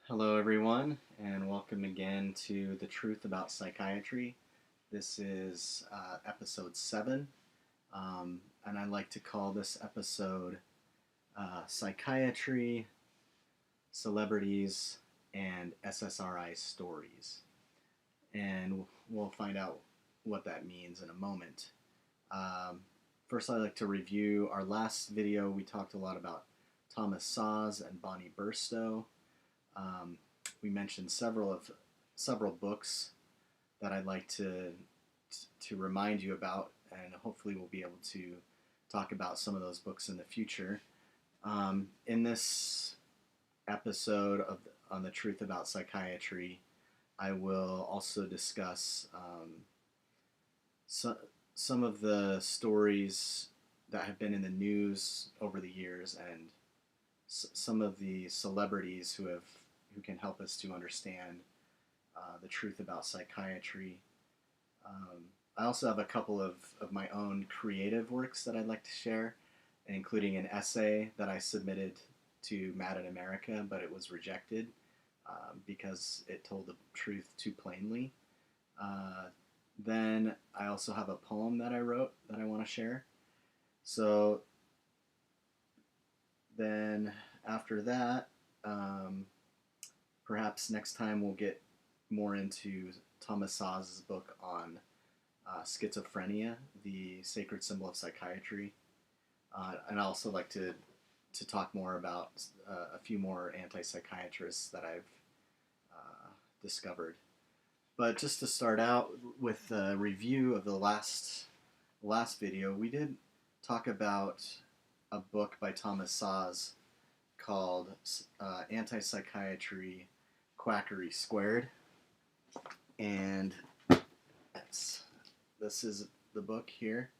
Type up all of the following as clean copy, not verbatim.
Hello, everyone, and welcome again to The Truth About Psychiatry. This is episode 7, and I like to call this episode Psychiatry, Celebrities, and SSRI Stories. And we'll find out what that means in a moment. Um, First, I'd like to review our last video. We talked a lot about Thomas Szasz and Bonnie Burstow. We mentioned several books that I'd like to remind you about, and hopefully we'll be able to talk about some of those books in the future. In this episode on the truth about psychiatry, I will also discuss some of the stories that have been in the news over the years and some of the celebrities who can help us to understand the truth about psychiatry. I also have a couple of my own creative works that I'd like to share, including an essay that I submitted to Mad in America, but it was rejected because it told the truth too plainly. Then I also have a poem that I wrote that I want to share. So then after that, perhaps next time we'll get more into Thomas Szasz's book on schizophrenia, the sacred symbol of psychiatry. And I also like to talk more about a few more anti-psychiatrists that I've discovered. But just to start out with a review of the last video, we did talk about a book by Thomas Szasz called Anti-Psychiatry Quackery Squared. And this is the book here.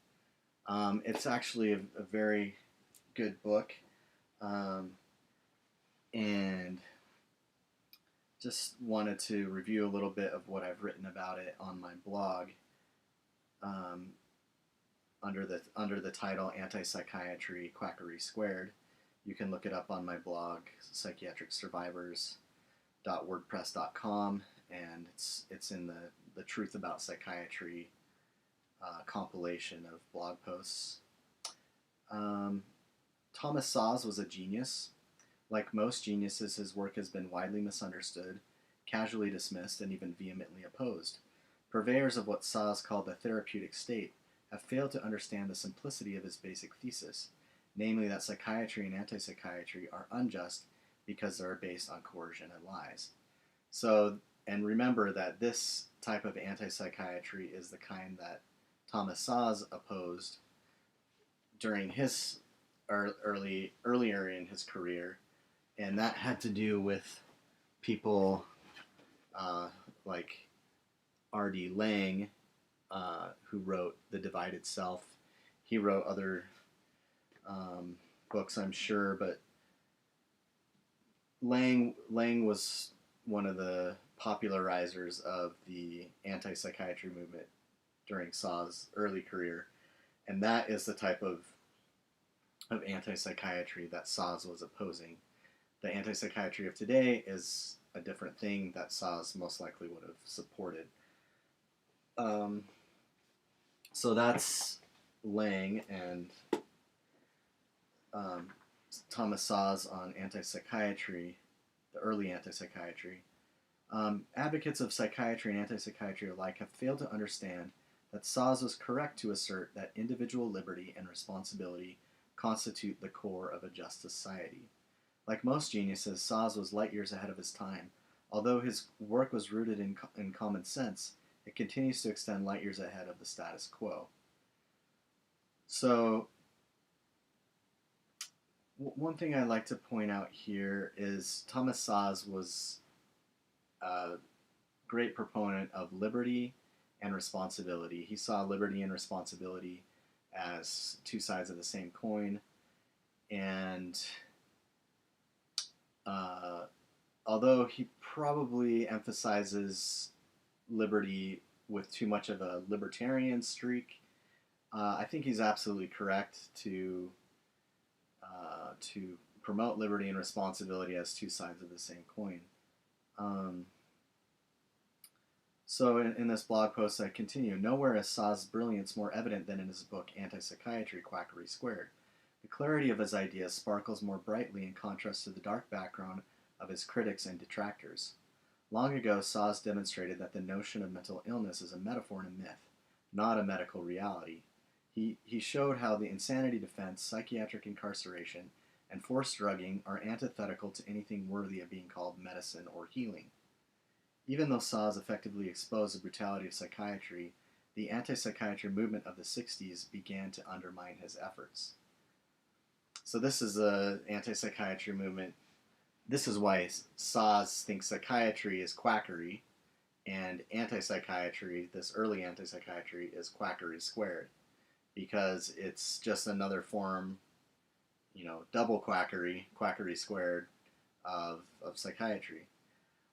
It's actually a very good book. And just wanted to review a little bit of what I've written about it on my blog under the title Anti-Psychiatry Quackery Squared. You can look it up on my blog, psychiatricsurvivors.wordpress.com, and it's in the Truth About Psychiatry compilation of blog posts. Thomas Szasz was a genius. Like most geniuses, his work has been widely misunderstood, casually dismissed, and even vehemently opposed. Purveyors of what Szasz called the therapeutic state have failed to understand the simplicity of his basic thesis, namely that psychiatry and anti-psychiatry are unjust because they are based on coercion and lies. So, and remember that this type of anti-psychiatry is the kind that Thomas Szasz opposed during his earlier in his career, and that had to do with people like R.D. Laing, who wrote The Divided Self. He wrote other books, I'm sure, but Laing was one of the popularizers of the anti-psychiatry movement during Szasz's early career, and that is the type of anti-psychiatry that Szasz was opposing. The anti-psychiatry of today is a different thing that Szasz most likely would have supported. So that's Laing and Thomas Szasz on anti-psychiatry, the early anti-psychiatry. Advocates of psychiatry and anti-psychiatry alike have failed to understand that Szasz was correct to assert that individual liberty and responsibility constitute the core of a just society. Like most geniuses, Szasz was light years ahead of his time. Although his work was rooted in common sense, it continues to extend light years ahead of the status quo. So, one thing I'd like to point out here is Thomas Szasz was a great proponent of liberty and responsibility. He saw liberty and responsibility as two sides of the same coin, and although he probably emphasizes liberty with too much of a libertarian streak, I think he's absolutely correct to promote liberty and responsibility as two sides of the same coin. Um, so in this blog post, I continue. Nowhere is Saw's brilliance more evident than in his book Anti-Psychiatry, Quackery Squared. The clarity of his ideas sparkles more brightly in contrast to the dark background of his critics and detractors. Long ago, Saw's demonstrated that the notion of mental illness is a metaphor and a myth, not a medical reality. He showed how the insanity defense, psychiatric incarceration, and forced drugging are antithetical to anything worthy of being called medicine or healing. Even though Saw's effectively exposed the brutality of psychiatry, the anti-psychiatry movement of the 60s began to undermine his efforts. So this is the anti-psychiatry movement. This is why Saw's thinks psychiatry is quackery, and anti-psychiatry, this early anti-psychiatry, is quackery squared, because it's just another form, double quackery, quackery squared, of psychiatry.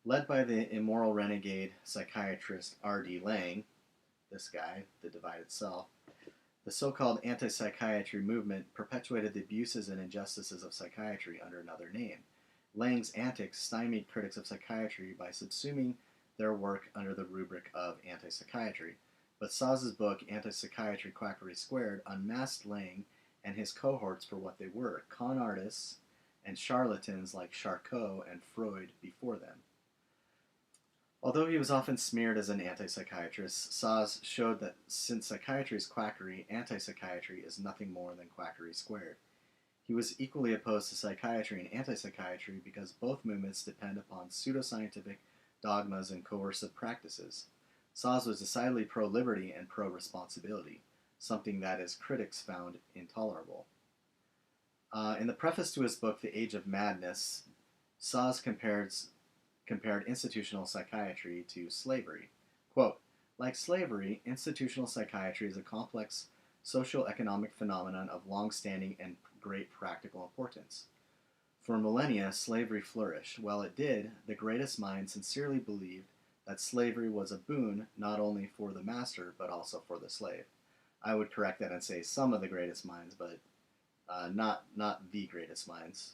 Led by the immoral renegade psychiatrist R.D. Laing, this guy, the divided self, the so-called anti-psychiatry movement perpetuated the abuses and injustices of psychiatry under another name. Laing's antics stymied critics of psychiatry by subsuming their work under the rubric of anti-psychiatry. But Saw's book, Anti-Psychiatry Quackery Squared, unmasked Laing and his cohorts for what they were, con artists and charlatans like Charcot and Freud before them. Although he was often smeared as an anti-psychiatrist, Saw's showed that since psychiatry is quackery, anti-psychiatry is nothing more than quackery squared. He was equally opposed to psychiatry and anti-psychiatry because both movements depend upon pseudoscientific dogmas and coercive practices. Saw's was decidedly pro-liberty and pro-responsibility, something that his critics found intolerable. In the preface to his book, The Age of Madness, Saw's compared institutional psychiatry to slavery. Quote, like slavery, institutional psychiatry is a complex socio-economic phenomenon of long-standing and great practical importance. For millennia, slavery flourished. While it did, the greatest minds sincerely believed that slavery was a boon not only for the master, but also for the slave. I would correct that and say some of the greatest minds, but not the greatest minds.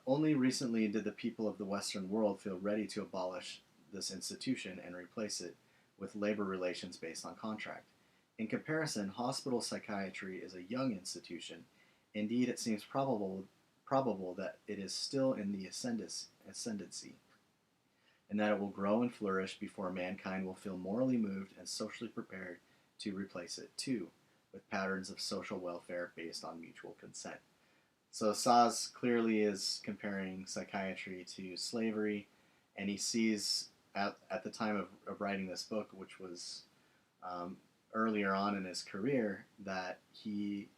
Only recently did the people of the Western world feel ready to abolish this institution and replace it with labor relations based on contract. In comparison, hospital psychiatry is a young institution. Indeed, it seems probable that it is still in the ascendancy, and that it will grow and flourish before mankind will feel morally moved and socially prepared to replace it, too, with patterns of social welfare based on mutual consent. So Saw's clearly is comparing psychiatry to slavery, and he sees at the time of writing this book, which was earlier on in his career, that he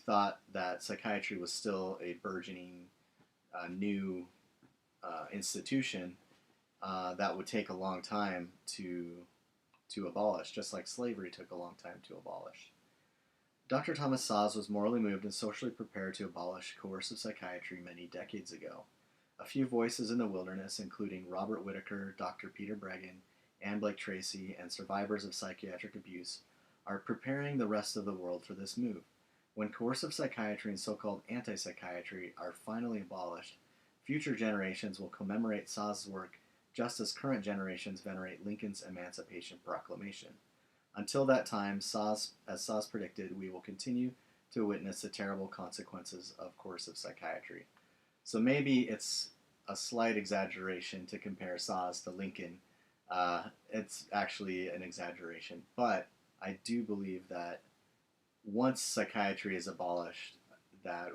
thought that psychiatry was still a burgeoning new institution that would take a long time to abolish, just like slavery took a long time to abolish. Dr. Thomas Saw's was morally moved and socially prepared to abolish coercive psychiatry many decades ago. A few voices in the wilderness, including Robert Whitaker, Dr. Peter Breggin, Anne Blake Tracy, and survivors of psychiatric abuse, are preparing the rest of the world for this move. When coercive psychiatry and so-called anti-psychiatry are finally abolished, future generations will commemorate Saw's work just as current generations venerate Lincoln's Emancipation Proclamation. Until that time, as Saw's predicted, we will continue to witness the terrible consequences of coercive psychiatry. So maybe it's a slight exaggeration to compare Saw's to Lincoln. It's actually an exaggeration, but I do believe that once psychiatry is abolished, that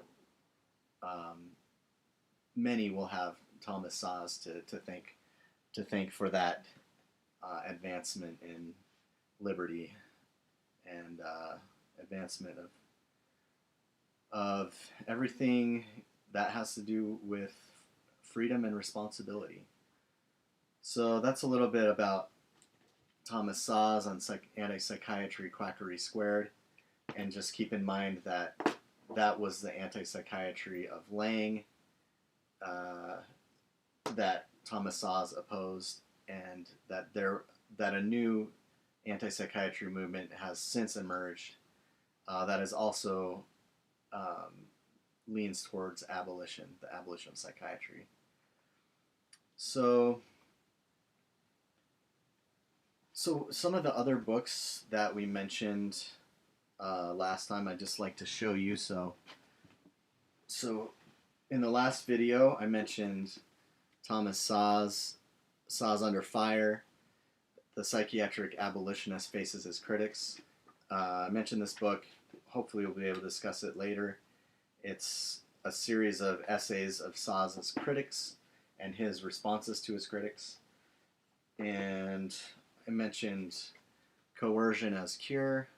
many will have Thomas Saw's to thank for that advancement in liberty and advancement of everything that has to do with freedom and responsibility. So that's a little bit about Thomas Saw's on anti-psychiatry quackery squared, and just keep in mind that that was the anti-psychiatry of Laing that Thomas Saw's opposed, and that a new anti-psychiatry movement has since emerged that is also leans towards abolition, the abolition of psychiatry. So, so some of the other books that we mentioned last time, I'd just like to show you. So in the last video, I mentioned Thomas Saw's Under Fire, The Psychiatric Abolitionist Faces His Critics. I mentioned this book. Hopefully we'll be able to discuss it later. It's a series of essays of Saw's critics and his responses to his critics. And I mentioned Coercion as Cure,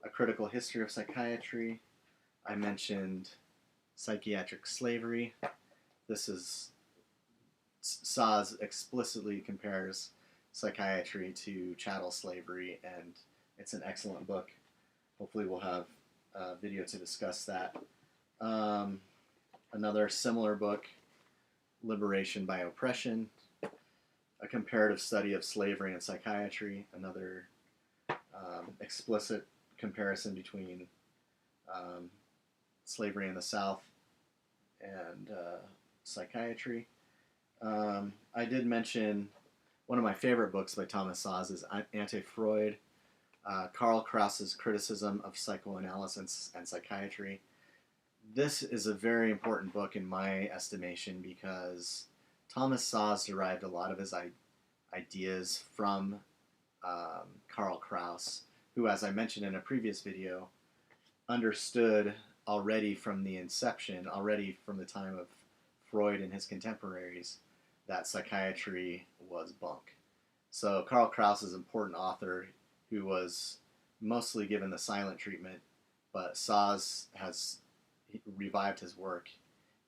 A Critical History of Psychiatry. I mentioned Psychiatric Slavery. This is Saw's explicitly compares psychiatry to chattel slavery, and it's an excellent book. Hopefully we'll have a video to discuss that. Another similar book, Liberation by Oppression, A Comparative Study of Slavery and Psychiatry, another explicit comparison between slavery in the South and psychiatry. I did mention one of my favorite books by Thomas Saw's is Anti-Freud, Karl Kraus's Criticism of Psychoanalysis and Psychiatry. This is a very important book in my estimation because Thomas Saw's derived a lot of his ideas from Karl Kraus, who, as I mentioned in a previous video, understood already from the inception, already from the time of Freud and his contemporaries, that psychiatry was bunk. So Karl Kraus is an important author who was mostly given the silent treatment, but Saw's has revived his work,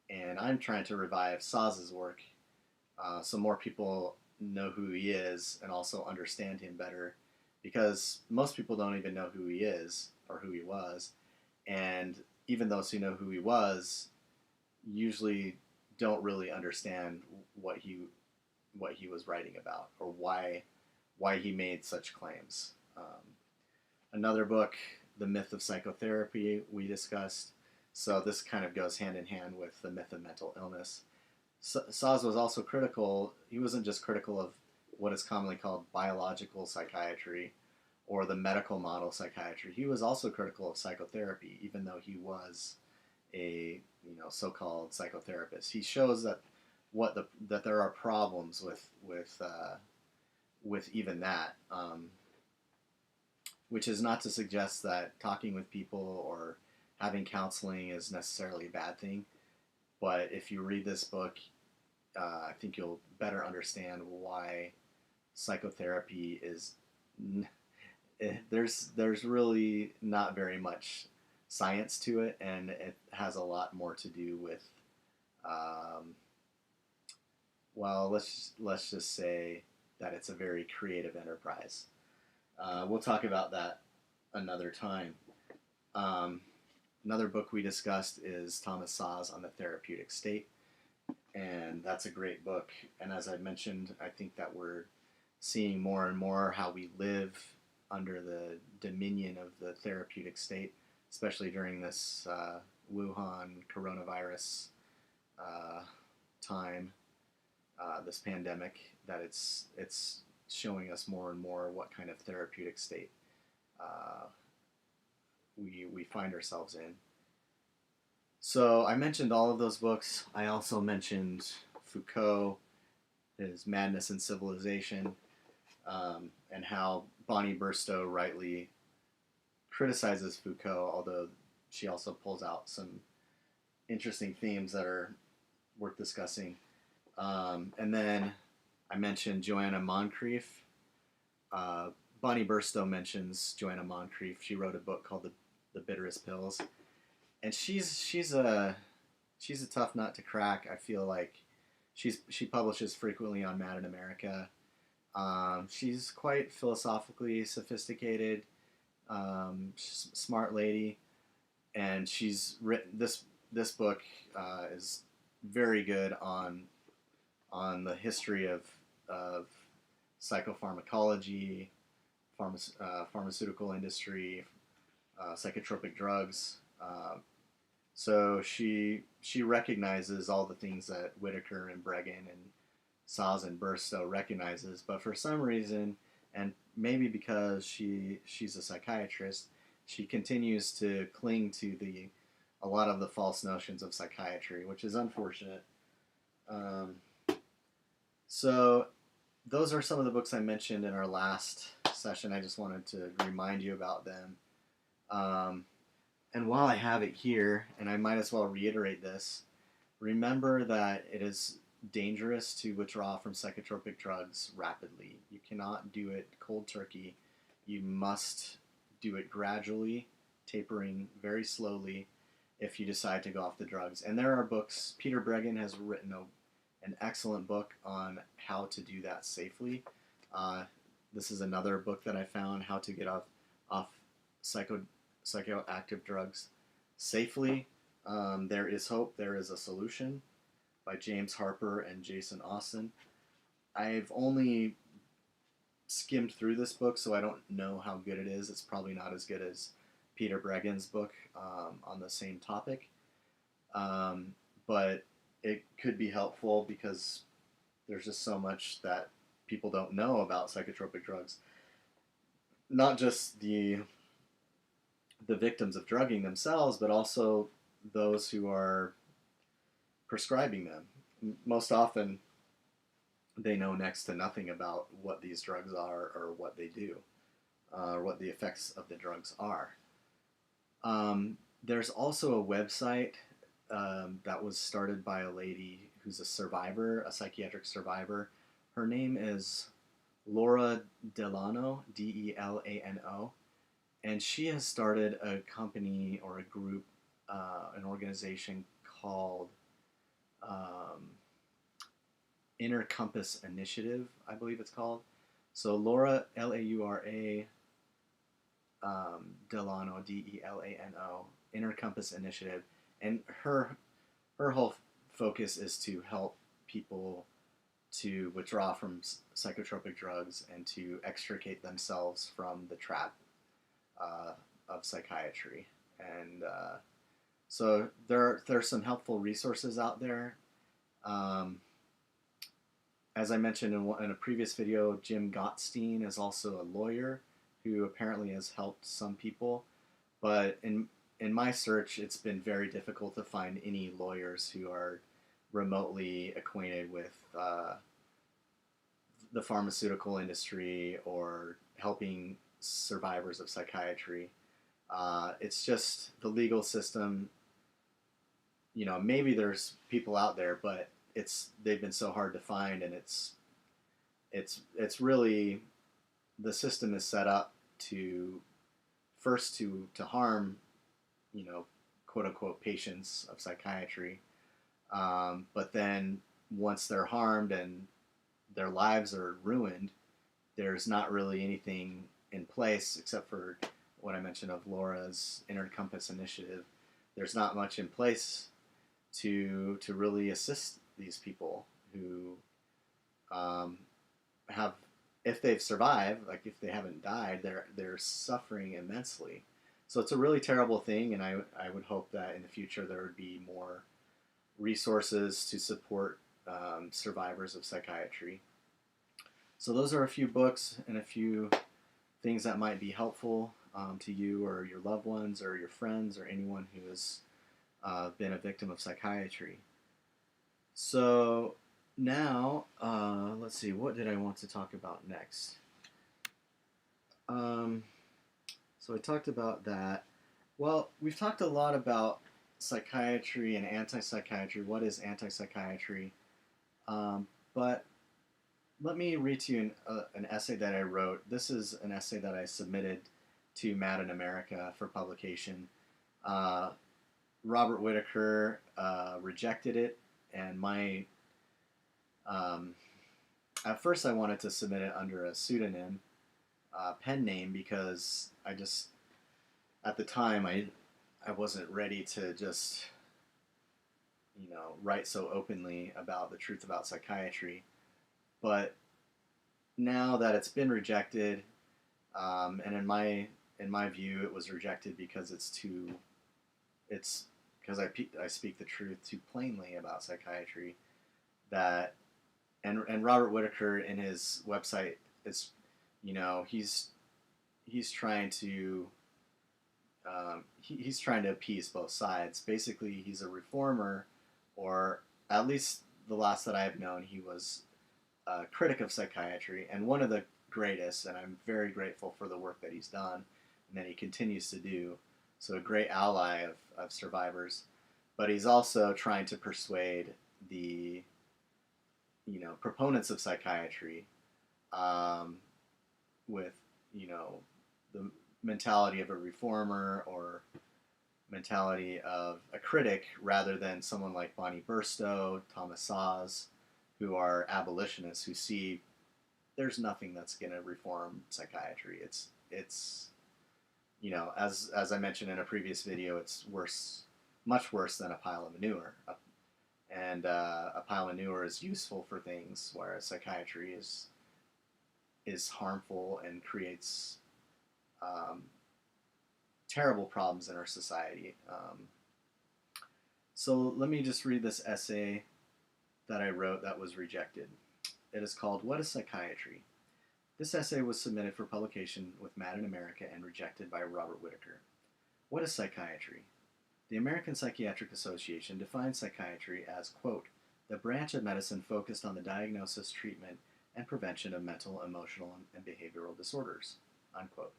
and I'm trying to revive Saw's work so more people know who he is and also understand him better, because most people don't even know who he is or who he was, and even those who know who he was usually don't really understand what he was writing about or why he made such claims. Another book, The Myth of Psychotherapy, we discussed. So this kind of goes hand in hand with the myth of mental illness. Saw's was also critical. He wasn't just critical of what is commonly called biological psychiatry or the medical model psychiatry. He was also critical of psychotherapy, even though he was a so-called psychotherapist. He shows that that there are problems with even that, which is not to suggest that talking with people or having counseling is necessarily a bad thing. But if you read this book, I think you'll better understand why psychotherapy is. There's really not very much science to it, and it has a lot more to do with, well, let's just say that it's a very creative enterprise. We'll talk about that another time. Another book we discussed is Thomas Saw's On the Therapeutic State, and that's a great book. And as I mentioned, I think that we're seeing more and more how we live under the dominion of the therapeutic state, especially during this Wuhan coronavirus time, this pandemic, that it's showing us more and more what kind of therapeutic state we find ourselves in. So I mentioned all of those books. I also mentioned Foucault, his Madness and Civilization, and how Bonnie Burstow rightly criticizes Foucault, although she also pulls out some interesting themes that are worth discussing. And then I mentioned Joanna Moncrief. Bonnie Burstow mentions Joanna Moncrief. She wrote a book called The Bitterest Pills, and she's a tough nut to crack. I feel like she publishes frequently on Mad in America. She's quite philosophically sophisticated, smart lady, and she's written this book is very good on the history of psychopharmacology, pharmaceutical industry, psychotropic drugs. So she recognizes all the things that Whitaker and Bregan and Saz and Burstow recognizes, but for some reason, and maybe because she's a psychiatrist, she continues to cling to a lot of the false notions of psychiatry, which is unfortunate. Um, so those are some of the books I mentioned in our last session. I just wanted to remind you about them. Um, and while I have it here, and I might as well reiterate this, remember that it is dangerous to withdraw from psychotropic drugs rapidly. You cannot do it cold turkey. You must do it gradually, tapering very slowly if you decide to go off the drugs. And there are books. Peter Breggin has written an excellent book on how to do that safely. This is another book that I found, How to Get Off Psychoactive Drugs Safely. There is Hope, There is a Solution by James Harper and Jason Austin. I've only skimmed through this book, so I don't know how good it is. It's probably not as good as Peter Breggin's book on the same topic. But it could be helpful because there's just so much that people don't know about psychotropic drugs. Not just the victims of drugging themselves, but also those who are prescribing them. Most often, they know next to nothing about what these drugs are or what they do, or what the effects of the drugs are. There's also a website that was started by a lady who's a survivor, a psychiatric survivor. Her name is Laura Delano, Delano, and she has started a company or a group, an organization called Inner Compass Initiative, I believe it's called. So Laura, Laura, Delano, Delano, Inner Compass Initiative, and her whole focus is to help people to withdraw from psychotropic drugs and to extricate themselves from the trap of psychiatry. And so there's some helpful resources out there. As I mentioned in a previous video, Jim Gottstein is also a lawyer who apparently has helped some people. But in my search, it's been very difficult to find any lawyers who are remotely acquainted with the pharmaceutical industry or helping survivors of psychiatry. It's just the legal system. You know, maybe there's people out there, but they've been so hard to find, and it's really, the system is set up to harm, you know, quote unquote patients of psychiatry, but then once they're harmed and their lives are ruined, there's not really anything in place except for what I mentioned of Laura's Inner Compass Initiative. There's not much in place to really assist these people who have, if they've survived, like if they haven't died, they're suffering immensely. So it's a really terrible thing, and I would hope that in the future there would be more resources to support survivors of psychiatry. So those are a few books and a few things that might be helpful to you or your loved ones or your friends or anyone who has been a victim of psychiatry. So now, let's see, what did I want to talk about next? So I talked about that. Well, we've talked a lot about psychiatry and anti-psychiatry. What is anti-psychiatry? But let me read to you an essay that I wrote. This is an essay that I submitted to Mad in America for publication. Robert Whitaker rejected it, and at first I wanted to submit it under a pseudonym, pen name, because at the time I wasn't ready to just, write so openly about the truth about psychiatry. But now that it's been rejected, and in my view, it was rejected because because I speak the truth too plainly about psychiatry, that and Robert Whitaker in his website is, he's trying to he's trying to appease both sides. Basically, he's a reformer, or at least the last that I have known, he was a critic of psychiatry and one of the greatest. And I'm very grateful for the work that he's done and that he continues to do. So a great ally of survivors, but he's also trying to persuade the proponents of psychiatry with the mentality of a reformer or mentality of a critic rather than someone like Bonnie Burstow, Thomas Szasz, who are abolitionists who see there's nothing that's going to reform psychiatry. It's as I mentioned in a previous video, it's worse, much worse than a pile of manure. And a pile of manure is useful for things, whereas psychiatry is harmful and creates terrible problems in our society. So let me just read this essay that I wrote that was rejected. It is called "What is Psychiatry?" This essay was submitted for publication with Mad in America and rejected by Robert Whitaker. What is psychiatry? The American Psychiatric Association defines psychiatry as, quote, the branch of medicine focused on the diagnosis, treatment, and prevention of mental, emotional, and behavioral disorders, unquote.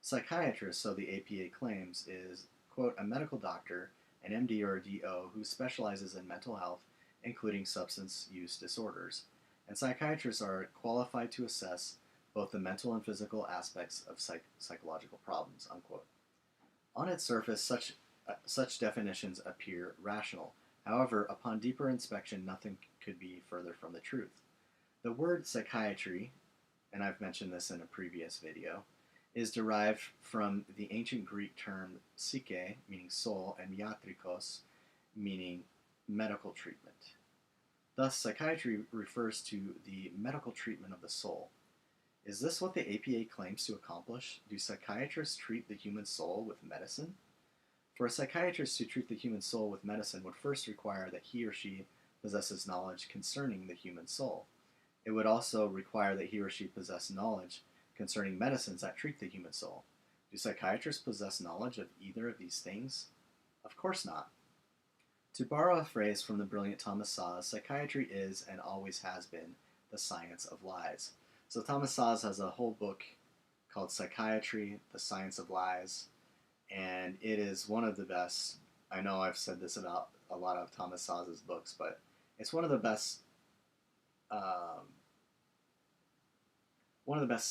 Psychiatrist, so the APA claims, is, quote, a medical doctor, an MD or a DO who specializes in mental health, including substance use disorders. And psychiatrists are qualified to assess both the mental and physical aspects of psychological problems, unquote. On its surface, such definitions appear rational. However, upon deeper inspection, nothing could be further from the truth. The word psychiatry, and I've mentioned this in a previous video, is derived from the ancient Greek term psyche, meaning soul, and iatrikos, meaning medical treatment. Thus, psychiatry refers to the medical treatment of the soul. Is this what the APA claims to accomplish? Do psychiatrists treat the human soul with medicine? For a psychiatrist to treat the human soul with medicine would first require that he or she possesses knowledge concerning the human soul. It would also require that he or she possess knowledge concerning medicines that treat the human soul. Do psychiatrists possess knowledge of either of these things? Of course not. To borrow a phrase from the brilliant Thomas Szasz, psychiatry is and always has been the science of lies. So Thomas Szasz has a whole book called Psychiatry, the Science of Lies, and it is one of the best. I know I've said this about a lot of Thomas Szasz's books, but it's one of the best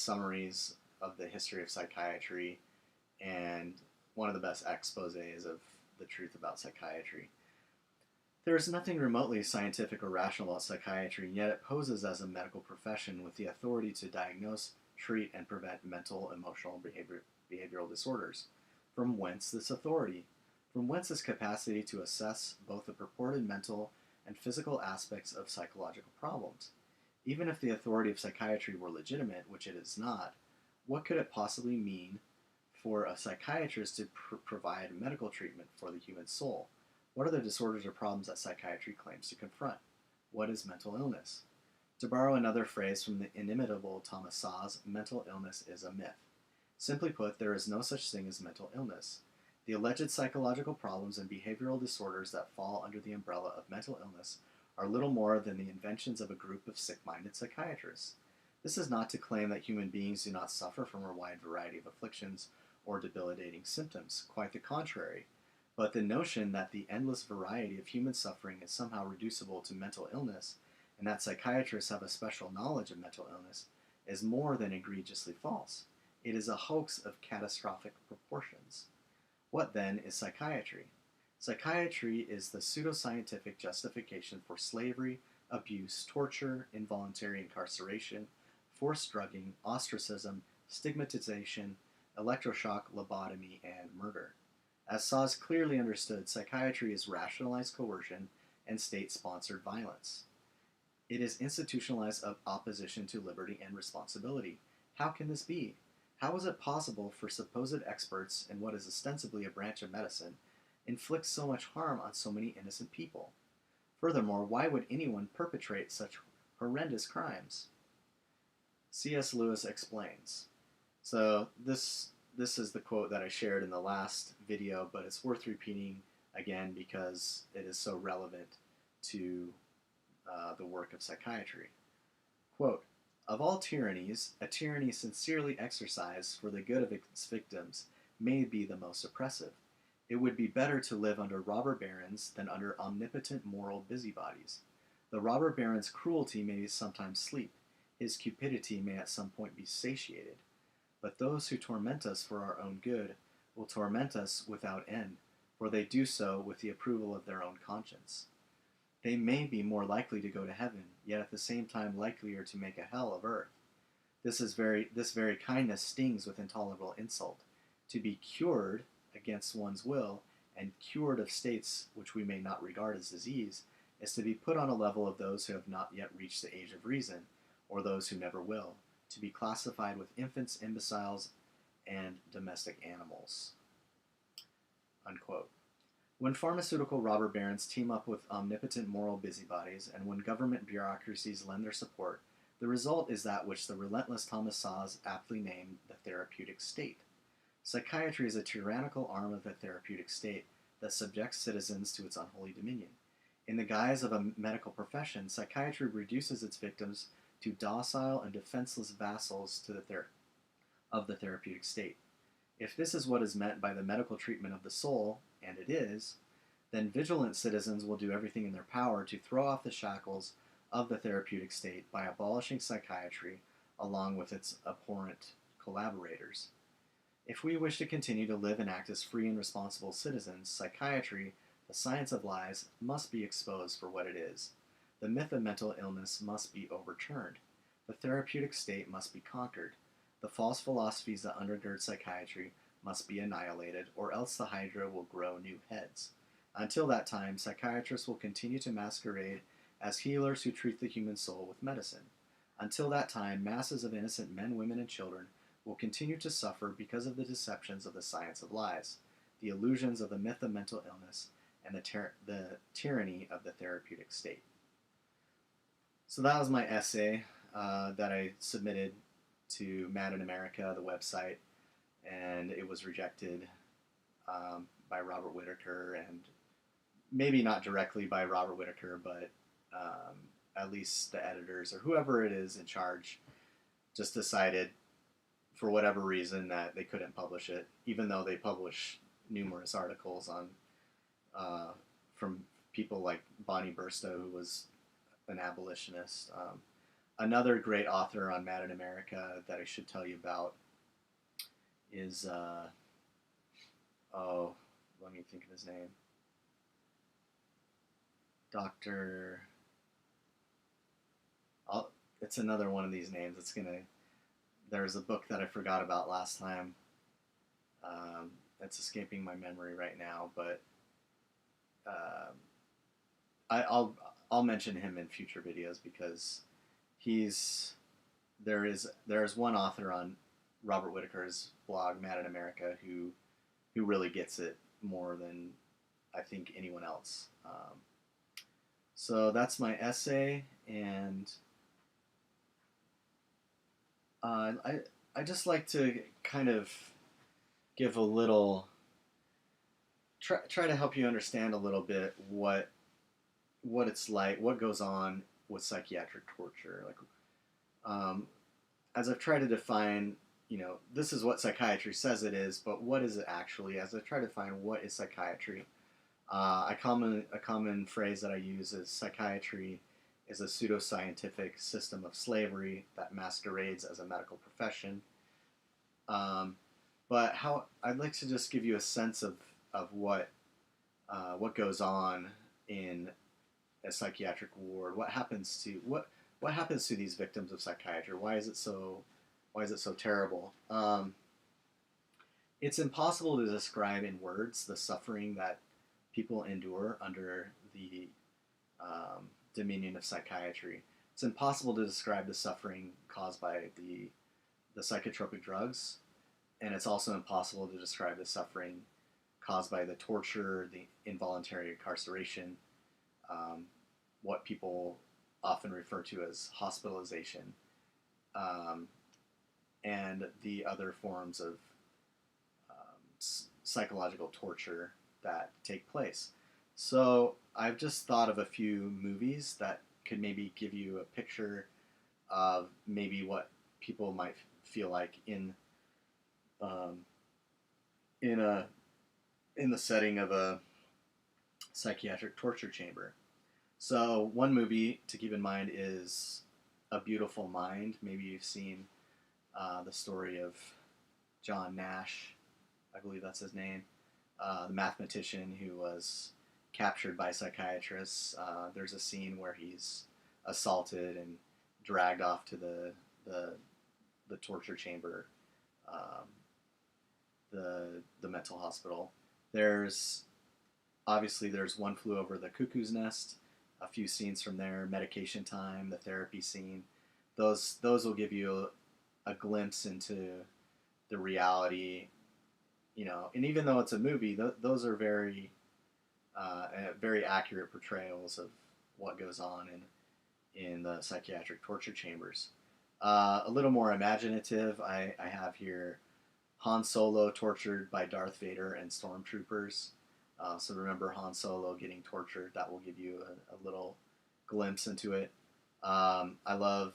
summaries of the history of psychiatry and one of the best exposés of the truth about psychiatry. There is nothing remotely scientific or rational about psychiatry, and yet it poses as a medical profession with the authority to diagnose, treat, and prevent mental, emotional, and behavioral disorders. From whence this authority? From whence this capacity to assess both the purported mental and physical aspects of psychological problems? Even if the authority of psychiatry were legitimate, which it is not, what could it possibly mean for a psychiatrist to provide medical treatment for the human soul? What are the disorders or problems that psychiatry claims to confront? What is mental illness? To borrow another phrase from the inimitable Thomas Szasz, mental illness is a myth. Simply put, there is no such thing as mental illness. The alleged psychological problems and behavioral disorders that fall under the umbrella of mental illness are little more than the inventions of a group of sick-minded psychiatrists. This is not to claim that human beings do not suffer from a wide variety of afflictions or debilitating symptoms. Quite the contrary. But the notion that the endless variety of human suffering is somehow reducible to mental illness, and that psychiatrists have a special knowledge of mental illness, is more than egregiously false. It is a hoax of catastrophic proportions. What then is psychiatry? Psychiatry is the pseudoscientific justification for slavery, abuse, torture, involuntary incarceration, forced drugging, ostracism, stigmatization, electroshock, lobotomy, and murder. As Szasz clearly understood, psychiatry is rationalized coercion and state-sponsored violence. It is institutionalized opposition to liberty and responsibility. How can this be? How is it possible for supposed experts in what is ostensibly a branch of medicine inflict so much harm on so many innocent people? Furthermore, why would anyone perpetrate such horrendous crimes. C.S. Lewis explains. So this is the quote that I shared in the last video, but it's worth repeating again because it is so relevant to the work of psychiatry. Quote, "Of all tyrannies, a tyranny sincerely exercised for the good of its victims may be the most oppressive. It would be better to live under robber barons than under omnipotent moral busybodies. The robber baron's cruelty may sometimes sleep, his cupidity may at some point be satiated. But those who torment us for our own good will torment us without end, for they do so with the approval of their own conscience. They may be more likely to go to heaven, yet at the same time likelier to make a hell of earth. This very kindness stings with intolerable insult. To be cured against one's will, and cured of states which we may not regard as disease, is to be put on a level of those who have not yet reached the age of reason, or those who never will, to be classified with infants, imbeciles, and domestic animals." Unquote. When pharmaceutical robber barons team up with omnipotent moral busybodies, and when government bureaucracies lend their support, the result is that which the relentless Thomas Szasz aptly named the therapeutic state. Psychiatry is a tyrannical arm of the therapeutic state that subjects citizens to its unholy dominion. In the guise of a medical profession, psychiatry reduces its victims to docile and defenseless vassals of the therapeutic state. If this is what is meant by the medical treatment of the soul, and it is, then vigilant citizens will do everything in their power to throw off the shackles of the therapeutic state by abolishing psychiatry along with its abhorrent collaborators. If we wish to continue to live and act as free and responsible citizens, psychiatry, the science of lies, must be exposed for what it is. The myth of mental illness must be overturned. The therapeutic state must be conquered. The false philosophies that undergird psychiatry must be annihilated, or else the hydra will grow new heads. Until that time, psychiatrists will continue to masquerade as healers who treat the human soul with medicine. Until that time, masses of innocent men, women, and children will continue to suffer because of the deceptions of the science of lies, the illusions of the myth of mental illness, and the tyranny of the therapeutic state. So that was my essay that I submitted to Mad in America, the website, and it was rejected by Robert Whitaker, and maybe not directly by Robert Whitaker, but at least the editors or whoever it is in charge just decided for whatever reason that they couldn't publish it, even though they publish numerous articles on from people like Bonnie Burstow, who was an abolitionist. Another great author on Mad in America that I should tell you about is, let me think of his name. It's another one of these names. There's a book that I forgot about last time. It's escaping my memory right now, but I'll mention him in future videos because there's one author on Robert Whitaker's blog, Mad in America, who really gets it more than I think anyone else. So that's my essay, and I just like to kind of give a little, try to help you understand a little bit what it's like, what goes on with psychiatric torture. Like, as I've tried to define, this is what psychiatry says it is, but what is it actually? As I try to define what is psychiatry, a common phrase that I use is psychiatry is a pseudoscientific system of slavery that masquerades as a medical profession. But I'd like to just give you a sense of what goes on in a psychiatric ward. What happens to these victims of psychiatry? Why is it so terrible? It's impossible to describe in words the suffering that people endure under the dominion of psychiatry. It's impossible to describe the suffering caused by the psychotropic drugs, and it's also impossible to describe the suffering caused by the torture, the involuntary incarceration, what people often referred to as hospitalization, um, and the other forms of psychological torture that take place. So I've just thought of a few movies that could maybe give you a picture of maybe what people might feel like um, in a in the setting of a psychiatric torture chamber. So one movie to keep in mind is A Beautiful Mind. Maybe you've seen the story of John Nash, I believe that's his name, the mathematician who was captured by psychiatrists. There's a scene where he's assaulted and dragged off to the torture chamber, um, the mental hospital. There's there's One Flew Over the Cuckoo's Nest, a few scenes from there, Medication Time, the therapy scene. Those will give you a glimpse into the reality, and even though it's a movie, those are very accurate portrayals of what goes on in the psychiatric torture chambers. A little more imaginative, I have here Han Solo tortured by Darth Vader and stormtroopers. So remember Han Solo getting tortured. That will give you a little glimpse into it. I love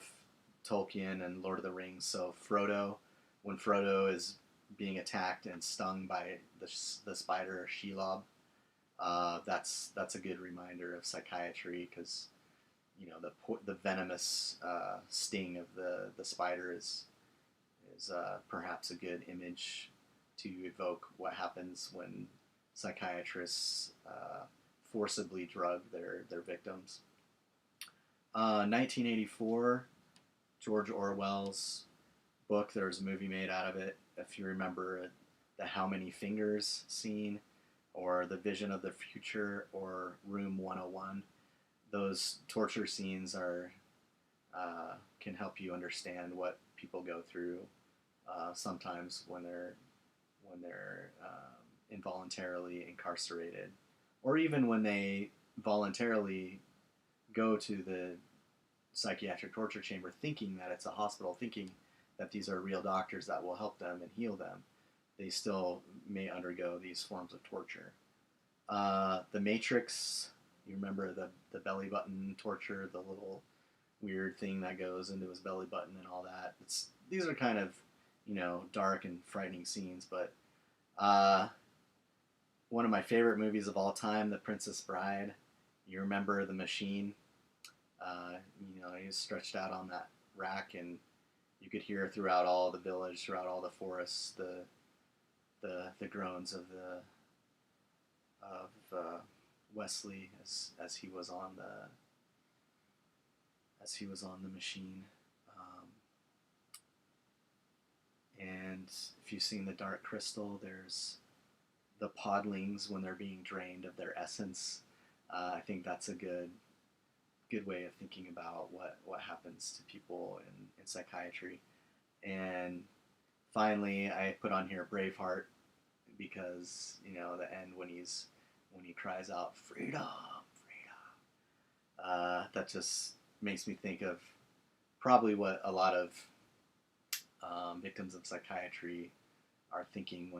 Tolkien and Lord of the Rings. So Frodo, when Frodo is being attacked and stung by the spider Shelob, that's a good reminder of psychiatry, because the venomous sting of the spider is perhaps a good image to evoke what happens when psychiatrists forcibly drug their victims. 1984, George Orwell's book. There was a movie made out of it. If you remember the How Many Fingers scene, or The Vision of the Future, or Room 101, those torture scenes can help you understand what people go through sometimes when they're involuntarily incarcerated, or even when they voluntarily go to the psychiatric torture chamber thinking that it's a hospital, thinking that these are real doctors that will help them and heal them. They still may undergo these forms of torture. The Matrix, you remember the belly button torture, the little weird thing that goes into his belly button and all that. These are kind of, dark and frightening scenes, but one of my favorite movies of all time, The Princess Bride. You remember the machine? He was stretched out on that rack, and you could hear throughout all the village, throughout all the forests, the groans of Wesley as he was on the machine. And if you've seen The Dark Crystal, there's the podlings when they're being drained of their essence. I think that's a good way of thinking about what happens to people in psychiatry. And finally, I put on here Braveheart, because the end when he cries out freedom, freedom. That just makes me think of probably what a lot of victims of psychiatry are thinking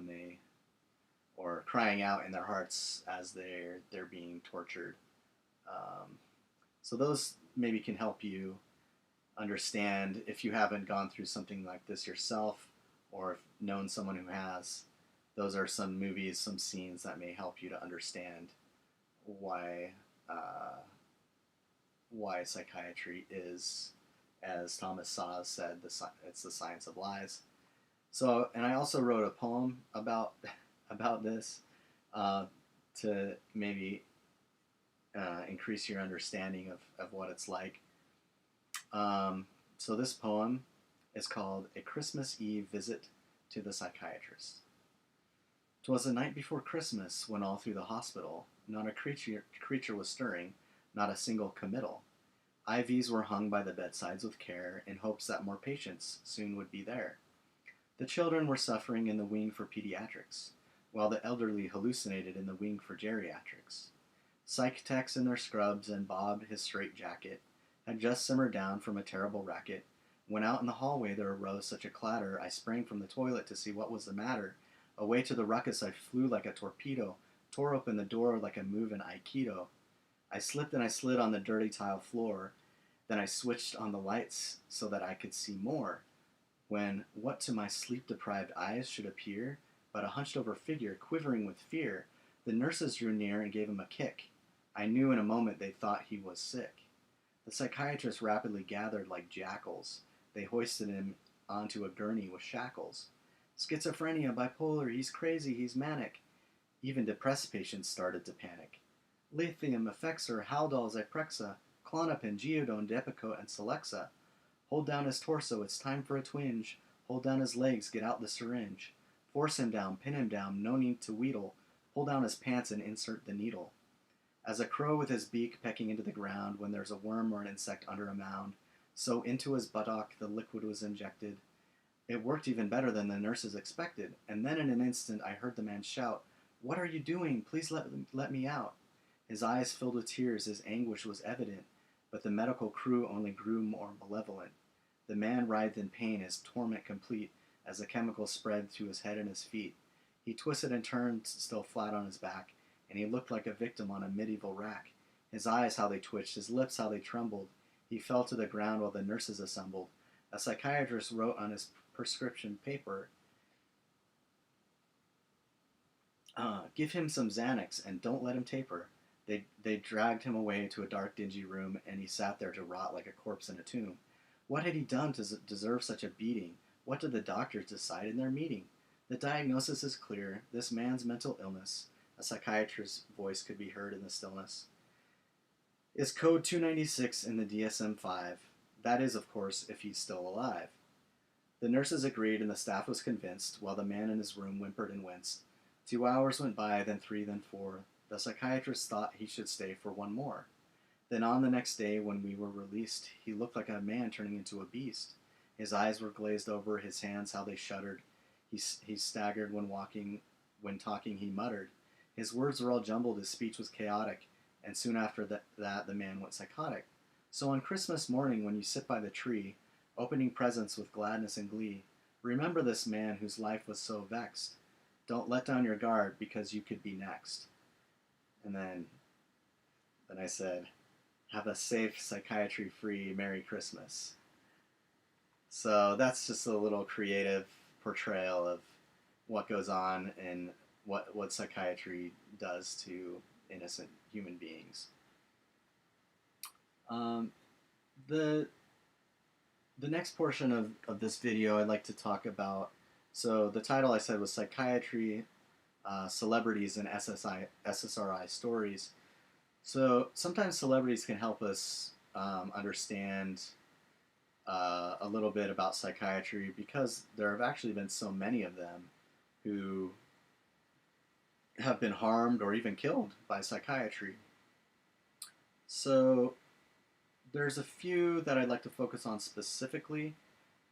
or crying out in their hearts as they're being tortured. So those maybe can help you understand, if you haven't gone through something like this yourself, or known someone who has. Those are some movies, some scenes that may help you to understand why psychiatry is, as Thomas Szasz said, it's the science of lies. So, and I also wrote a poem about this to maybe increase your understanding of what it's like. So this poem is called A Christmas Eve Visit to the Psychiatrist. 'Twas the night before Christmas, when all through the hospital not a creature was stirring, not a single committal. IVs were hung by the bedsides with care, in hopes that more patients soon would be there. The children were suffering in the wing for pediatrics, while the elderly hallucinated in the wing for geriatrics. Psych techs in their scrubs, and Bob his straight jacket, had just simmered down from a terrible racket. When out in the hallway there arose such a clatter, I sprang from the toilet to see what was the matter. Away to the ruckus I flew like a torpedo, tore open the door like a move in Aikido. I slipped and I slid on the dirty tile floor. Then I switched on the lights so that I could see more. When what to my sleep-deprived eyes should appear but a hunched-over figure quivering with fear, the nurses drew near and gave him a kick. I knew in a moment they thought he was sick. The psychiatrists rapidly gathered like jackals. They hoisted him onto a gurney with shackles. Schizophrenia, bipolar, he's crazy, he's manic. Even depressed patients started to panic. Lithium, Effexor, Haldol, Zyprexa, Klonopin, Geodone, Depakote, and Celexa. Hold down his torso, it's time for a twinge. Hold down his legs, get out the syringe. Force him down, pin him down, no need to wheedle. Pull down his pants and insert the needle. As a crow with his beak pecking into the ground when there's a worm or an insect under a mound, so into his buttock the liquid was injected. It worked even better than the nurses expected, and then in an instant I heard the man shout, "What are you doing? Please let me out." His eyes filled with tears, his anguish was evident, but the medical crew only grew more malevolent. The man writhed in pain, his torment complete, as the chemicals spread to his head and his feet. He twisted and turned, still flat on his back, and he looked like a victim on a medieval rack. His eyes, how they twitched, his lips, how they trembled. He fell to the ground while the nurses assembled. A psychiatrist wrote on his prescription paper, "Give him some Xanax and don't let him taper." They dragged him away to a dark, dingy room, and he sat there to rot like a corpse in a tomb. What had he done to deserve such a beating? What did the doctors decide in their meeting? The diagnosis is clear. This man's mental illness, a psychiatrist's voice could be heard in the stillness, is code 296 in the DSM-5. That is, of course, if he's still alive. The nurses agreed and the staff was convinced, while the man in his room whimpered and winced. 2 hours went by, then 3, then 4. The psychiatrist thought he should stay for one more. Then on the next day, when we were released, he looked like a man turning into a beast. His eyes were glazed over, his hands how they shuddered. He staggered when walking, when talking he muttered. His words were all jumbled, his speech was chaotic, and soon after that the man went psychotic. So on Christmas morning, when you sit by the tree, opening presents with gladness and glee, remember this man whose life was so vexed. Don't let down your guard, because you could be next. And then I said, have a safe, psychiatry-free Merry Christmas. So that's just a little creative portrayal of what goes on and what psychiatry does to innocent human beings. The next portion of this video I'd like to talk about, so the title I said was Psychiatry, Celebrities and SSRI Stories. So sometimes celebrities can help us understand a little bit about psychiatry, because there have actually been so many of them who have been harmed or even killed by psychiatry. So there's a few that I'd like to focus on specifically.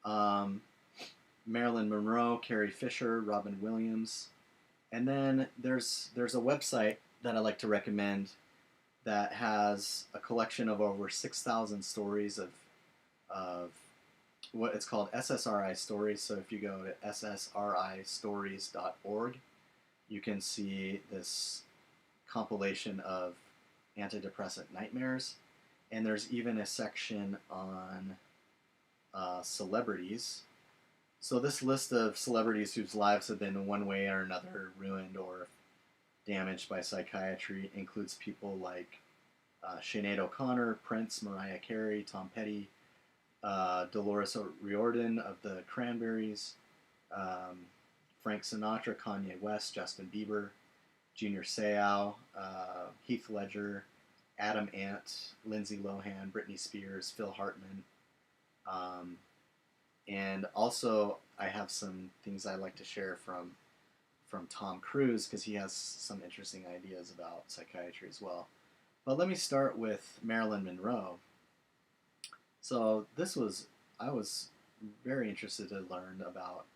Marilyn Monroe, Carrie Fisher, Robin Williams. And then there's a website that I like to recommend that has a collection of over 6,000 stories of what it's called SSRI stories. So if you go to ssristories.org, you can see this compilation of antidepressant nightmares. And there's even a section on celebrities. So this list of celebrities whose lives have been in one way or another ruined or damaged by psychiatry includes people like Sinead O'Connor, Prince, Mariah Carey, Tom Petty, Dolores O'Riordan of the Cranberries, Frank Sinatra, Kanye West, Justin Bieber, Junior Seau, Heath Ledger, Adam Ant, Lindsay Lohan, Britney Spears, Phil Hartman. And also I have some things I like to share from Tom Cruise, because he has some interesting ideas about psychiatry as well. But let me start with Marilyn Monroe. So I was very interested to learn about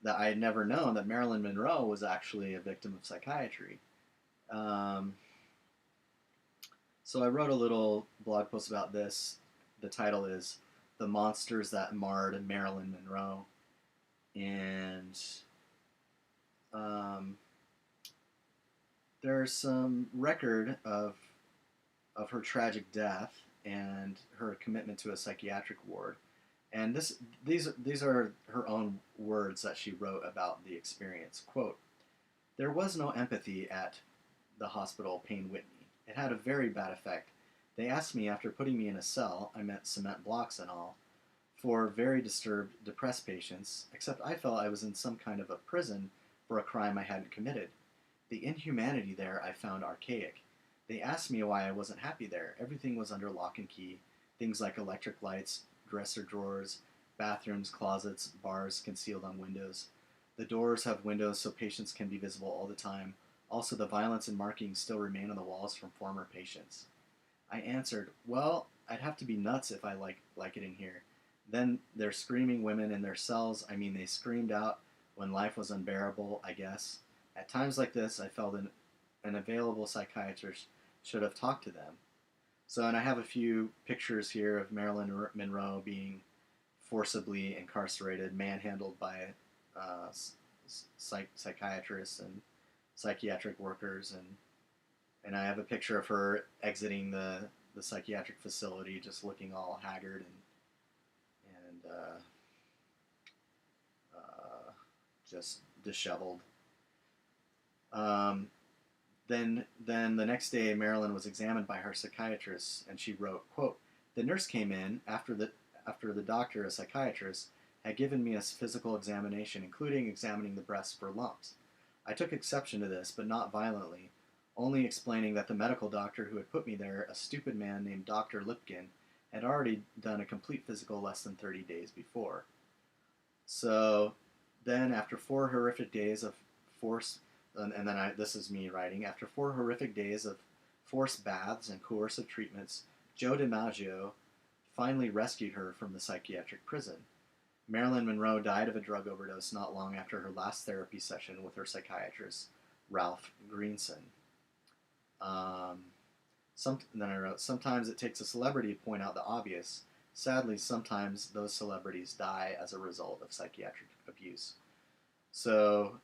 that. I had never known that Marilyn Monroe was actually a victim of psychiatry. So I wrote a little blog post about this. The title is "The Monsters That Marred Marilyn Monroe," and um, there's some record of her tragic death and her commitment to a psychiatric ward. And these are her own words that she wrote about the experience. Quote, "There was no empathy at the hospital Payne Whitney. It had a very bad effect. They asked me after putting me in a cell, I meant cement blocks and all, for very disturbed, depressed patients, except I felt I was in some kind of a prison for a crime I hadn't committed. The inhumanity there I found archaic. They asked me why I wasn't happy there. Everything was under lock and key. Things like electric lights, dresser drawers, bathrooms, closets, bars concealed on windows. The doors have windows so patients can be visible all the time. Also, the violence and markings still remain on the walls from former patients." I answered, "Well, I'd have to be nuts if I like it in here. Then they're screaming women in their cells. I mean, they screamed out when life was unbearable, I guess. At times like this, I felt an available psychiatrist should have talked to them." So, and I have a few pictures here of Marilyn Monroe being forcibly incarcerated, manhandled by uh, psychiatrists and psychiatric workers, and I have a picture of her exiting the psychiatric facility, just looking all haggard and just disheveled. Um, then the next day, Marilyn was examined by her psychiatrist, and she wrote, quote, "The nurse came in after the doctor, a psychiatrist, had given me a physical examination, including examining the breast for lumps. I took exception to this, but not violently, only explaining that the medical doctor who had put me there, a stupid man named Dr. Lipkin, had already done a complete physical less than 30 days before." So then, after 4 horrific days of force, and then this is me writing, after 4 horrific days of forced baths and coercive treatments, Joe DiMaggio finally rescued her from the psychiatric prison. Marilyn Monroe died of a drug overdose not long after her last therapy session with her psychiatrist, Ralph Greenson. Then I wrote, "Sometimes it takes a celebrity to point out the obvious. Sadly, sometimes those celebrities die as a result of psychiatric abuse." So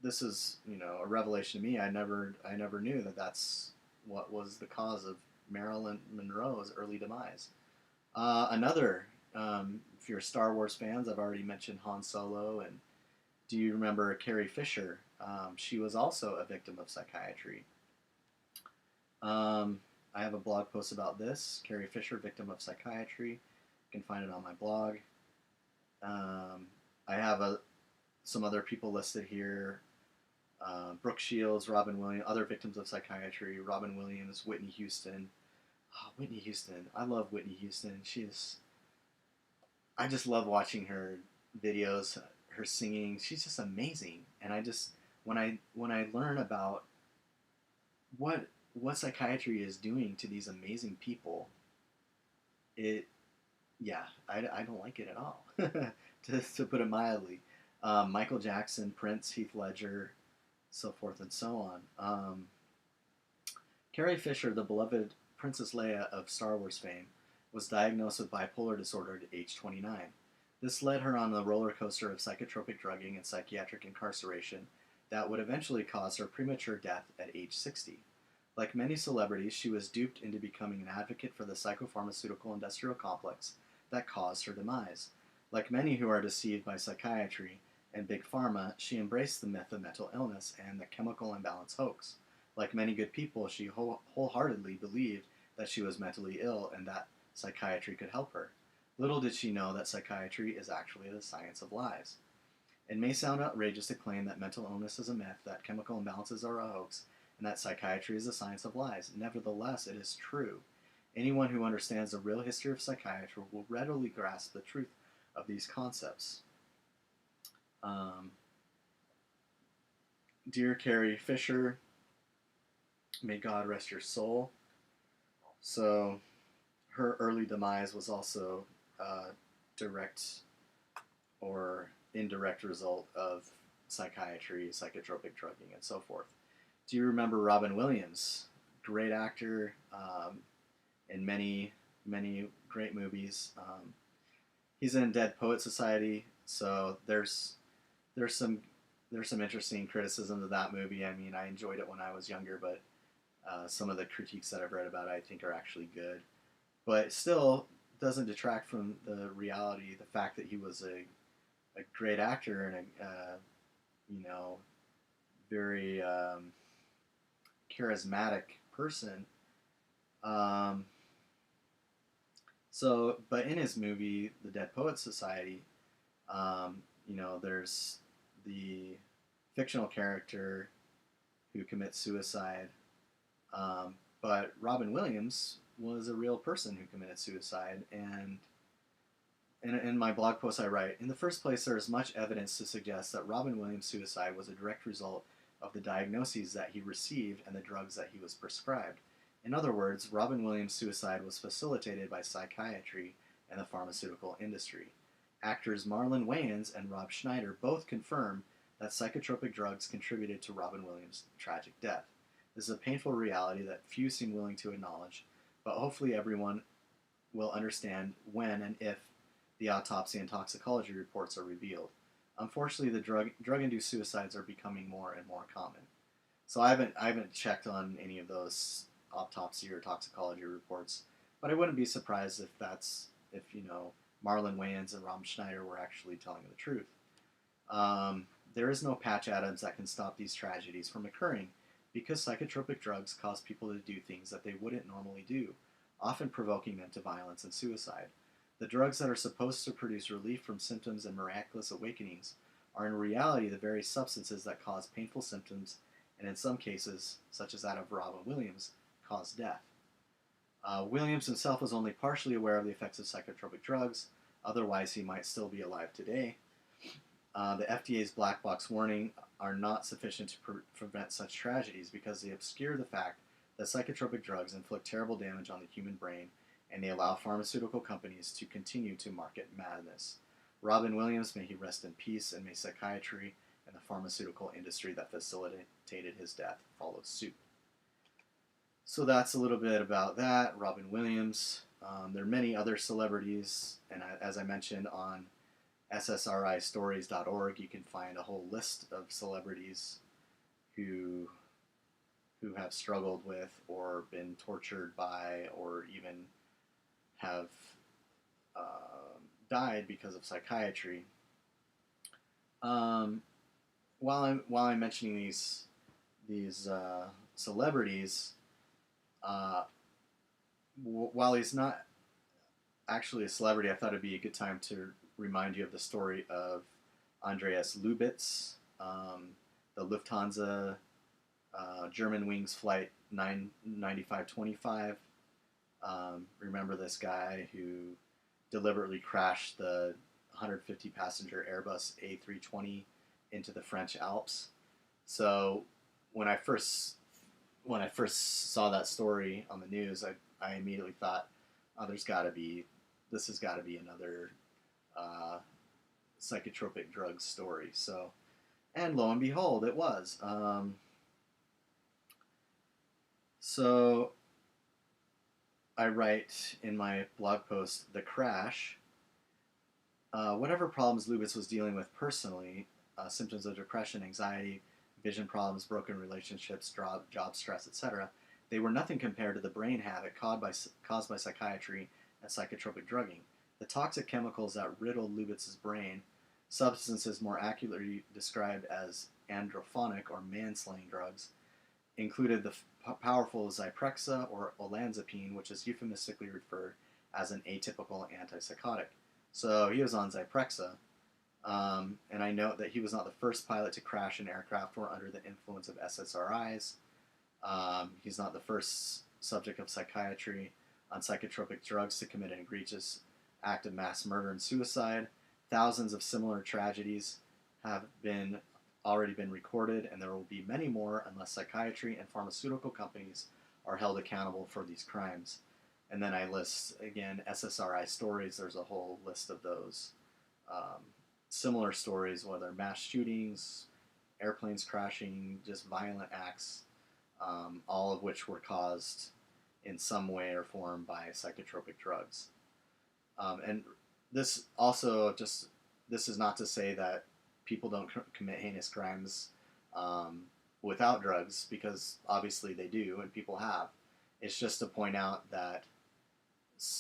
this is, a revelation to me. I never knew that that's what was the cause of Marilyn Monroe's early demise. Another, if you're Star Wars fans, I've already mentioned Han Solo, and do you remember Carrie Fisher? She was also a victim of psychiatry. I have a blog post about this. Carrie Fisher, victim of psychiatry. You can find it on my blog. I have some other people listed here. Brooke Shields, Robin Williams, other victims of psychiatry. Robin Williams, Whitney Houston. Oh, Whitney Houston. I love Whitney Houston. I just love watching her videos, her singing. She's just amazing. And when I learn about what psychiatry is doing to these amazing people, I don't like it at all, to put it mildly. Michael Jackson, Prince, Heath Ledger, so forth and so on. Carrie Fisher, the beloved Princess Leia of Star Wars fame, was diagnosed with bipolar disorder at age 29. This led her on the roller coaster of psychotropic drugging and psychiatric incarceration that would eventually cause her premature death at age 60. Like many celebrities, she was duped into becoming an advocate for the psychopharmaceutical industrial complex that caused her demise. Like many who are deceived by psychiatry and big pharma, she embraced the myth of mental illness and the chemical imbalance hoax. Like many good people, she wholeheartedly believed that she was mentally ill and that psychiatry could help her. Little did she know that psychiatry is actually the science of lies. It may sound outrageous to claim that mental illness is a myth, that chemical imbalances are a hoax, and that psychiatry is the science of lies. Nevertheless, it is true. Anyone who understands the real history of psychiatry will readily grasp the truth of these concepts. Dear Carrie Fisher, may God rest your soul. So, her early demise was also a direct or indirect result of psychiatry, psychotropic drugging, and so forth. Do you remember Robin Williams? great actor in many, many great movies. He's in Dead Poet Society, so there's some there's some interesting criticisms of that movie. I mean, I enjoyed it when I was younger, but some of the critiques that I've read about it I think are actually good. But still doesn't detract from the reality, the fact that he was a great actor and a you know, very charismatic person. Um, but in his movie, The Dead Poets Society, there's the fictional character who commits suicide, but Robin Williams was a real person who committed suicide. And in my blog post, I write, in the first place, there is much evidence to suggest that Robin Williams' suicide was a direct result of the diagnoses that he received and the drugs that he was prescribed. In other words, Robin Williams' suicide was facilitated by psychiatry and the pharmaceutical industry. Actors Marlon Wayans and Rob Schneider both confirm that psychotropic drugs contributed to Robin Williams' tragic death. This is a painful reality that few seem willing to acknowledge, but hopefully everyone will understand when and if the autopsy and toxicology reports are revealed. Unfortunately, the drug-induced suicides are becoming more and more common. So I haven't checked on any of those autopsy or toxicology reports, but I wouldn't be surprised if Marlon Wayans and Rob Schneider were actually telling the truth. There is no patch atoms that can stop these tragedies from occurring, because psychotropic drugs cause people to do things that they wouldn't normally do, often provoking them to violence and suicide. The drugs that are supposed to produce relief from symptoms and miraculous awakenings are in reality the very substances that cause painful symptoms and in some cases, such as that of Robin Williams, cause death. Williams himself was only partially aware of the effects of psychotropic drugs, otherwise he might still be alive today. The FDA's black box warning are not sufficient to prevent such tragedies because they obscure the fact that psychotropic drugs inflict terrible damage on the human brain, and they allow pharmaceutical companies to continue to market madness. Robin Williams, may he rest in peace, and may psychiatry and the pharmaceutical industry that facilitated his death follow suit. So that's a little bit about that, Robin Williams. There are many other celebrities, and as I mentioned on SSRIstories.org, you can find a whole list of celebrities who have struggled with or been tortured by or even have died because of psychiatry. While I'm mentioning these celebrities, while he's not actually a celebrity, I thought it'd be a good time to remind you of the story of Andreas Lubitz, the Lufthansa Germanwings Flight 99525. Remember this guy who deliberately crashed the 150-passenger Airbus A320 into the French Alps. So when I first saw that story on the news, I immediately thought, oh, this has got to be another psychotropic drug story. So, and lo and behold, it was. So I write in my blog post, The Crash, whatever problems Lubitz was dealing with personally, symptoms of depression, anxiety, vision problems, broken relationships, job stress, etc., they were nothing compared to the brain havoc caused by psychiatry and psychotropic drugging. The toxic chemicals that riddled Lubitz's brain, substances more accurately described as androphonic or man-slaying drugs, included the powerful Zyprexa or olanzapine, which is euphemistically referred as an atypical antipsychotic. So he was on Zyprexa, and I note that he was not the first pilot to crash an aircraft or under the influence of SSRIs. He's not the first subject of psychiatry on psychotropic drugs to commit an egregious act of mass murder and suicide. Thousands of similar tragedies have already been recorded, and there will be many more unless psychiatry and pharmaceutical companies are held accountable for these crimes. And then I list, again, SSRI stories. There's a whole list of those. Similar stories, whether mass shootings, airplanes crashing, just violent acts. all of which were caused in some way or form by psychotropic drugs. And this also just, this is not to say that people don't commit heinous crimes without drugs, because obviously they do and people have. It's just to point out that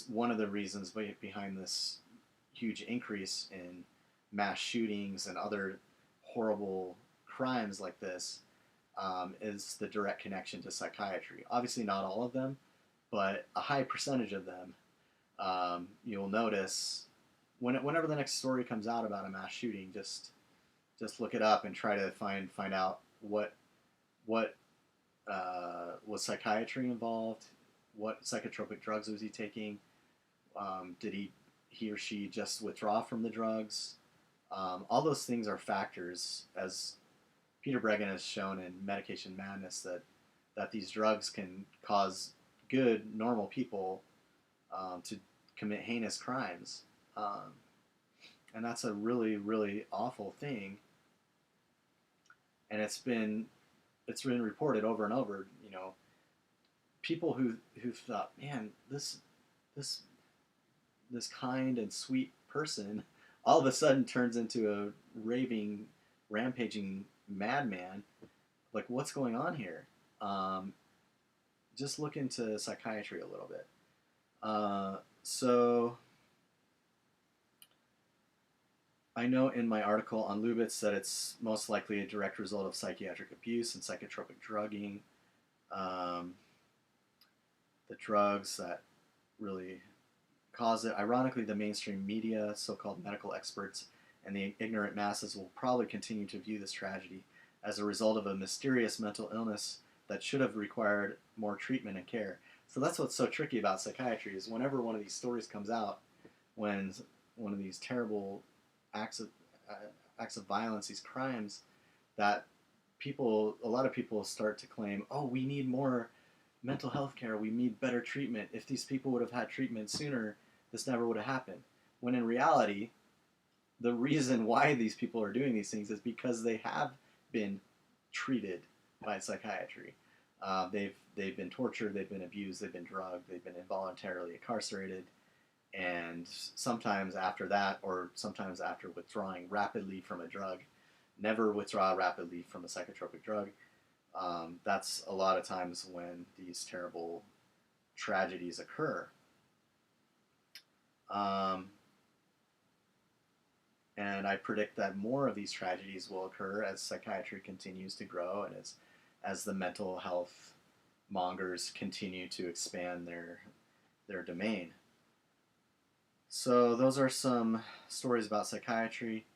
one of the reasons behind this huge increase in mass shootings and other horrible crimes like this is the direct connection to psychiatry. Obviously, not all of them, but a high percentage of them. You'll notice whenever the next story comes out about a mass shooting, just look it up and try to find out what was psychiatry involved, what psychotropic drugs was he taking, did he or she just withdraw from the drugs? All those things are factors, as Peter Breggin has shown in Medication Madness, that these drugs can cause good, normal people to commit heinous crimes. And that's a really, really awful thing. And it's been reported over and over. You know, people who thought, man, this kind and sweet person all of a sudden turns into a raving, rampaging madman. Like, what's going on here? Just look into psychiatry a little bit. So I know in my article on Lubitz that it's most likely a direct result of psychiatric abuse and psychotropic drugging. The drugs that really cause it. Ironically, the mainstream media, so-called medical experts, and the ignorant masses will probably continue to view this tragedy as a result of a mysterious mental illness that should have required more treatment and care. So that's what's so tricky about psychiatry, is whenever one of these stories comes out, when one of these terrible acts of violence, these crimes, that a lot of people start to claim, oh, we need more mental health care, we need better treatment. If these people would have had treatment sooner, this never would have happened. When in reality, the reason why these people are doing these things is because they have been treated by psychiatry. They've been tortured, they've been abused, they've been drugged, they've been involuntarily incarcerated, and sometimes after that, or sometimes after withdrawing rapidly from a drug, never withdraw rapidly from a psychotropic drug. That's a lot of times when these terrible tragedies occur. And I predict that more of these tragedies will occur as psychiatry continues to grow, and as the mental health mongers continue to expand their domain. So those are some stories about psychiatry.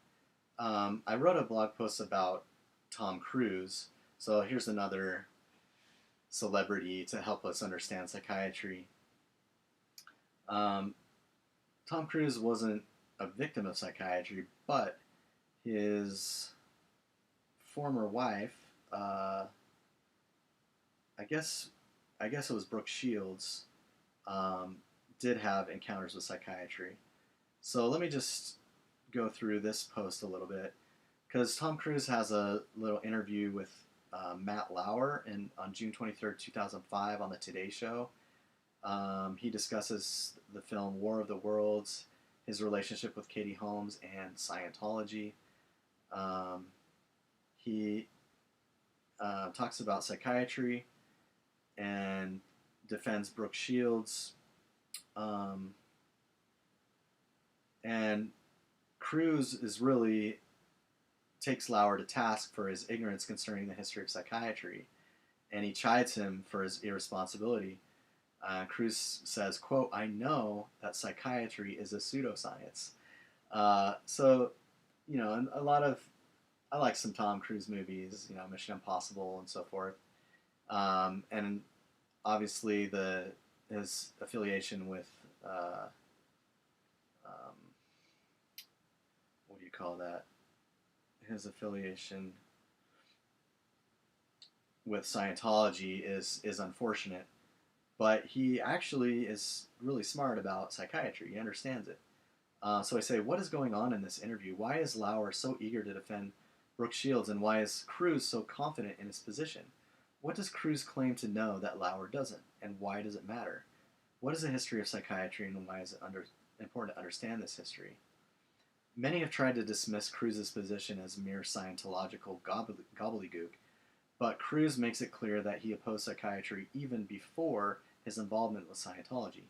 I wrote a blog post about Tom Cruise. So here's another celebrity to help us understand psychiatry. Tom Cruise wasn't a victim of psychiatry, but his former wife, I guess it was Brooke Shields, did have encounters with psychiatry. So let me just go through this post a little bit, because Tom Cruise has a little interview with Matt Lauer on June 23rd, 2005 on the Today Show. He discusses the film War of the Worlds, his relationship with Katie Holmes, and Scientology. He talks about psychiatry and defends Brooke Shields. And Cruise takes Lauer to task for his ignorance concerning the history of psychiatry, and he chides him for his irresponsibility. Cruise says, quote, "I know that psychiatry is a pseudoscience." So, you know, and I like some Tom Cruise movies, you know, Mission Impossible and so forth. And obviously his affiliation with, what do you call that? His affiliation with Scientology is unfortunate. But he actually is really smart about psychiatry. He understands it. So I say, what is going on in this interview? Why is Lauer so eager to defend Brooke Shields, and why is Cruise so confident in his position? What does Kruse claim to know that Lauer doesn't, and why does it matter? What is the history of psychiatry, and why is it important to understand this history? Many have tried to dismiss Kruse's position as mere Scientological gobbledygook, but Kruse makes it clear that he opposed psychiatry even before his involvement with Scientology.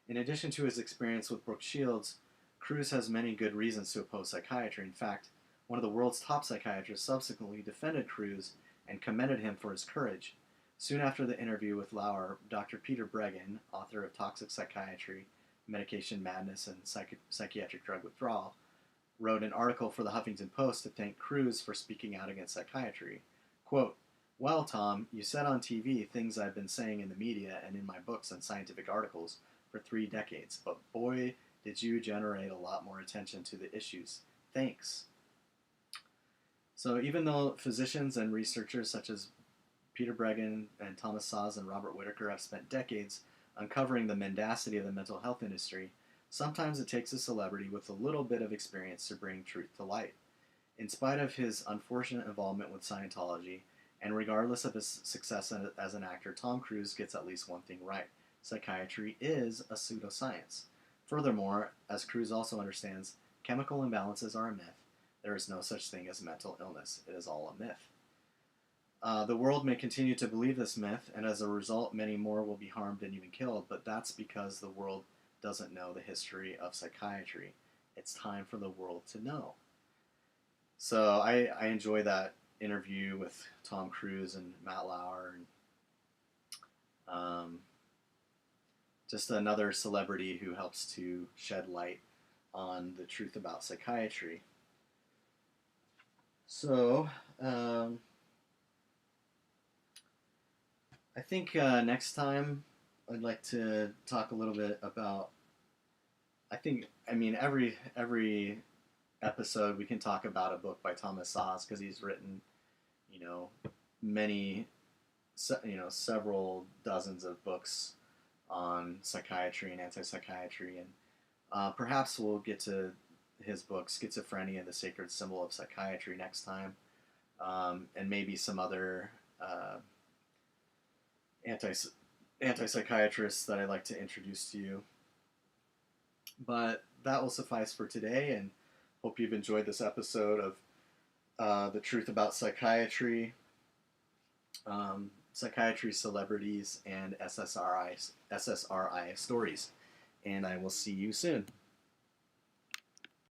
In addition to his experience with Brooke Shields, Kruse has many good reasons to oppose psychiatry. In fact, one of the world's top psychiatrists subsequently defended Kruse and commended him for his courage. Soon after the interview with Lauer, Dr. Peter Breggin, author of Toxic Psychiatry, Medication Madness, and Psychiatric Drug Withdrawal, wrote an article for the Huffington Post to thank Kruse for speaking out against psychiatry. Quote, "Well, Tom, you said on TV things I've been saying in the media and in my books and scientific articles for 3 decades, but boy, did you generate a lot more attention to the issues. Thanks." So even though physicians and researchers such as Peter Breggin and Thomas Szasz and Robert Whitaker have spent decades uncovering the mendacity of the mental health industry, sometimes it takes a celebrity with a little bit of experience to bring truth to light. In spite of his unfortunate involvement with Scientology, and regardless of his success as an actor, Tom Cruise gets at least one thing right. Psychiatry is a pseudoscience. Furthermore, as Cruise also understands, chemical imbalances are a myth. There is no such thing as mental illness. It is all a myth. The world may continue to believe this myth, and as a result, many more will be harmed and even killed, but that's because the world doesn't know the history of psychiatry. It's time for the world to know. So I enjoy that interview with Tom Cruise and Matt Lauer, and just another celebrity who helps to shed light on the truth about psychiatry. So, I think next time I'd like to talk a little bit about. Every episode we can talk about a book by Thomas Szasz because he's written, many, several dozens of books on psychiatry and anti-psychiatry, and perhaps we'll get to his book Schizophrenia and the Sacred Symbol of Psychiatry next time, and maybe some other anti-psychiatrists that I'd like to introduce to you. But that will suffice for today, and hope you've enjoyed this episode of The Truth About Psychiatry, Psychiatry Celebrities, and SSRI stories. And I will see you soon.